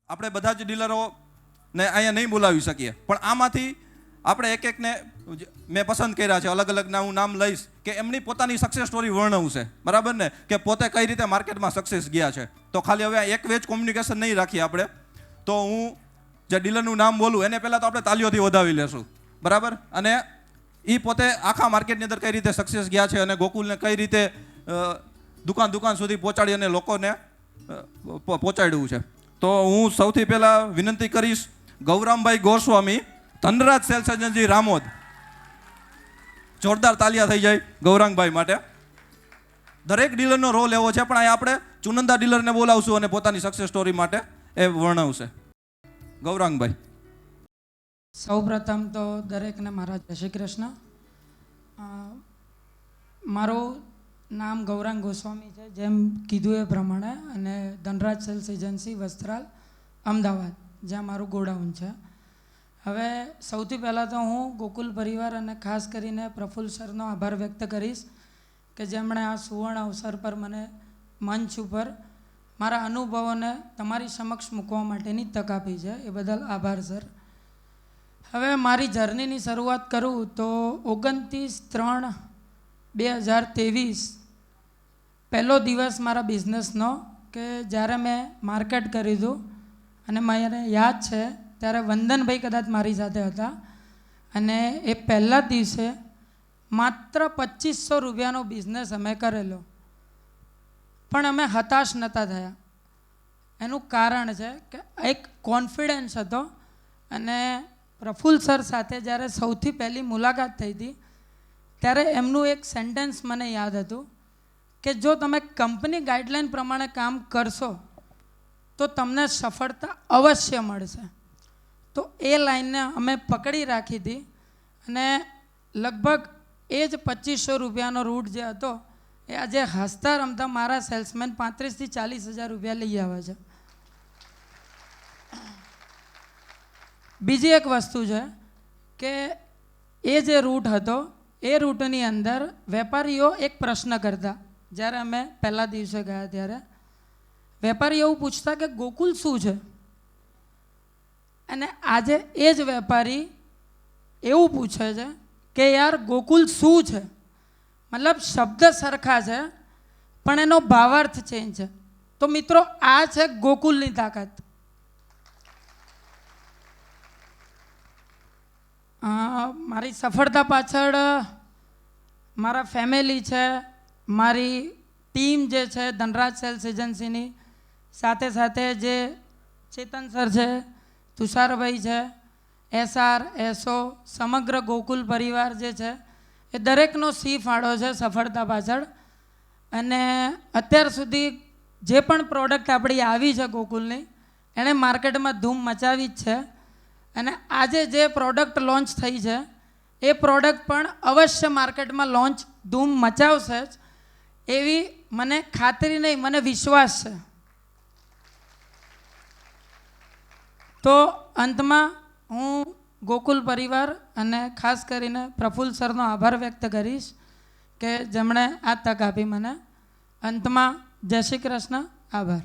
આપણે બધા જ ડીલરોને અહીંયા નહીં બોલાવી શકીએ, પણ આમાંથી આપણે એક એકને મેં પસંદ કર્યા છે, અલગ અલગના હું નામ લઈશ કે એમની પોતાની સક્સેસ સ્ટોરી વર્ણવશે, બરાબર ને, કે પોતે કઈ રીતે માર્કેટમાં સક્સેસ ગયા છે. તો ખાલી હવે એક વે જ કોમ્યુનિકેશન નહીં રાખીએ આપણે, તો હું જે ડીલરનું નામ બોલું એને પહેલાં તો આપણે તાલીઓથી વધાવી લેશું, બરાબર. અને એ પોતે આખા માર્કેટની અંદર કઈ રીતે સક્સેસ ગયા છે અને ગોકુલને કઈ રીતે દુકાન સુધી પહોંચાડી અને લોકોને પહોંચાડ્યું છે. તો હું સૌથી પહેલાં વિનંતી કરીશ ગૌરામભાઈ ગોસ્વામી, ધનરાજ સેલ્સ એજન્સી રામોદ. જોરદાર તાલિયા થઈ જાય ગૌરાંગભાઈ માટે. દરેક ડીલરનો રોલ એવો છે, પણ અહીંયા આપણે ચુનંદા ડીલરને બોલાવશું અને પોતાની સક્સેસ સ્ટોરી માટે એ વર્ણવશે. ગૌરાંગભાઈ. સૌપ્રથમ તો દરેકને મારા જય શ્રી કૃષ્ણ. મારું નામ ગૌરાંગ ગોસ્વામી છે, જેમ કીધું એ પ્રમાણે, અને ધનરાજ સેલ્સ એજન્સી વસ્ત્રાલ અમદાવાદ, જ્યાં મારું ગોડાઉન છે. હવે સૌથી પહેલાં તો હું ગોકુલ પરિવાર અને ખાસ કરીને પ્રફુલ્લ સરનો આભાર વ્યક્ત કરીશ કે જેમણે આ સુવર્ણ અવસર પર મને મંચ ઉપર મારા અનુભવોને તમારી સમક્ષ મૂકવા માટેની તક આપી છે, એ બદલ આભાર સર. હવે મારી જર્નીની શરૂઆત કરું તો 29/3/2023 પહેલો દિવસ મારા બિઝનેસનો કે જ્યારે મેં માર્કેટ કર્યું હતું, અને મને યાદ છે ત્યારે વંદનભાઈ કદાચ મારી સાથે હતા, અને એ પહેલા દિવસે માત્ર 2500 રૂપિયાનો બિઝનેસ અમે કરેલો, પણ અમે હતાશ નહોતા થયા. એનું કારણ છે કે એક કોન્ફિડન્સ હતો. અને પ્રફુલ્લ સર સાથે જ્યારે સૌથી પહેલી મુલાકાત થઈ હતી ત્યારે એમનું એક સેન્ટેન્સ મને યાદ હતું કે જો તમે કંપની ગાઈડલાઈન પ્રમાણે કામ કરશો તો તમને સફળતા અવશ્ય મળશે. તો એ લાઈનને અમે પકડી રાખી હતી, અને લગભગ એ જ 2500 રૂપિયાનો રૂટ જે હતો એ આજે હસતા રમતા મારા સેલ્સમેન 35,000 થી 40,000 રૂપિયા લઈ આવે છે. બીજી એક વસ્તુ છે કે એ જે રૂટ હતો એ રૂટની અંદર વેપારીઓ એક પ્રશ્ન કરતા. જ્યારે અમે પહેલા દિવસે ગયા ત્યારે વેપારી એવું પૂછતા કે ગોકુલ શું છે, અને આજે એ જ વેપારી એવું પૂછે છે કે યાર ગોકુલ શું છે. મતલબ શબ્દ સરખા છે પણ એનો ભાવાર્થ ચેન્જ છે. તો મિત્રો, આ છે ગોકુલની તાકાત. મારી સફળતા પાછળ મારા ફેમિલી છે, મારી ટીમ જે છે ધનરાજ સેલ્સ એજન્સીની, સાથે સાથે જે ચેતન સર છે, તુષારભાઈ છે, SR, SO, સમગ્ર ગોકુલ પરિવાર જે છે એ દરેકનો સી ફાળો છે સફળતા પાછળ. અને અત્યાર સુધી જે પણ પ્રોડક્ટ આપણી આવી છે ગોકુલની, એણે માર્કેટમાં ધૂમ મચાવી જ છે. અને આજે જે પ્રોડક્ટ લોન્ચ થઈ છે એ પ્રોડક્ટ પણ અવશ્ય માર્કેટમાં લોન્ચ ધૂમ મચાવશે જ, એવી મને ખાતરી નહીં, મને વિશ્વાસ છે. તો અંતમાં હું ગોકુલ પરિવાર અને ખાસ કરીને પ્રફુલ્લ સરનો આભાર વ્યક્ત કરીશ કે જેમણે આ તક આપી મને. અંતમાં જય શ્રી કૃષ્ણ, આભાર.